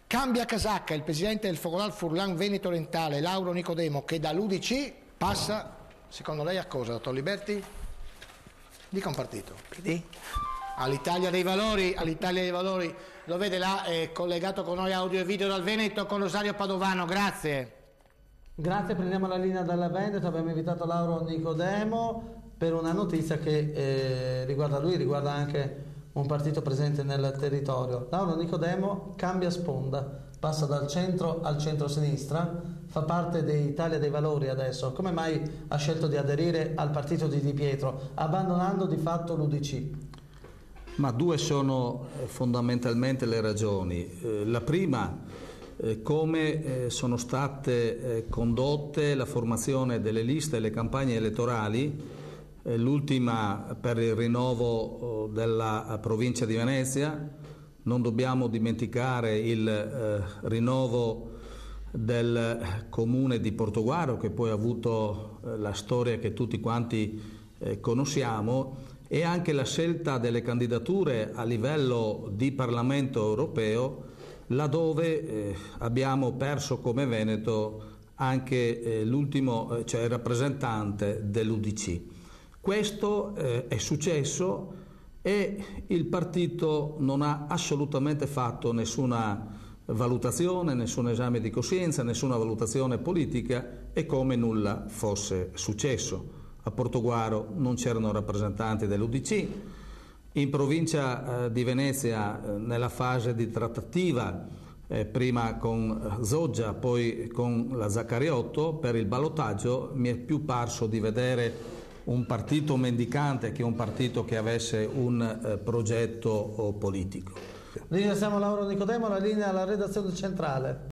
Cambia casacca il presidente del Focolare Furlan Veneto Orientale, Lauro Nicodemo, che dall'UDC passa, secondo lei, a cosa, dottor Liberti? Dica un partito. PD? All'Italia dei Valori, lo vede là, è collegato con noi audio e video dal Veneto con Rosario Padovano, grazie. Grazie, prendiamo la linea dalla Veneto, abbiamo invitato Lauro Nicodemo per una notizia che riguarda lui, riguarda anche un partito presente nel territorio. Lauro Nicodemo cambia sponda, passa dal centro al centro-sinistra, fa parte dell'Italia dei Valori adesso. Come mai ha scelto di aderire al partito di Di Pietro, abbandonando di fatto l'UDC? Ma due sono fondamentalmente le ragioni. La prima, come sono state condotte la formazione delle liste e le campagne elettorali, l'ultima per il rinnovo della provincia di Venezia. Non dobbiamo dimenticare il rinnovo del comune di Portogruaro, che poi ha avuto la storia che tutti quanti conosciamo, e anche la scelta delle candidature a livello di Parlamento europeo, laddove abbiamo perso come Veneto anche l'ultimo, cioè il rappresentante dell'UDC. Questo è successo e il partito non ha assolutamente fatto nessuna valutazione, nessun esame di coscienza, nessuna valutazione politica, e come nulla fosse successo. A Portogruaro non c'erano rappresentanti dell'UDC, in provincia di Venezia nella fase di trattativa, prima con Zoggia, poi con la Zaccariotto, per il ballottaggio mi è più parso di vedere un partito mendicante che un partito che avesse un progetto politico. Ringraziamo Lauro Nicodemo, la linea alla redazione centrale.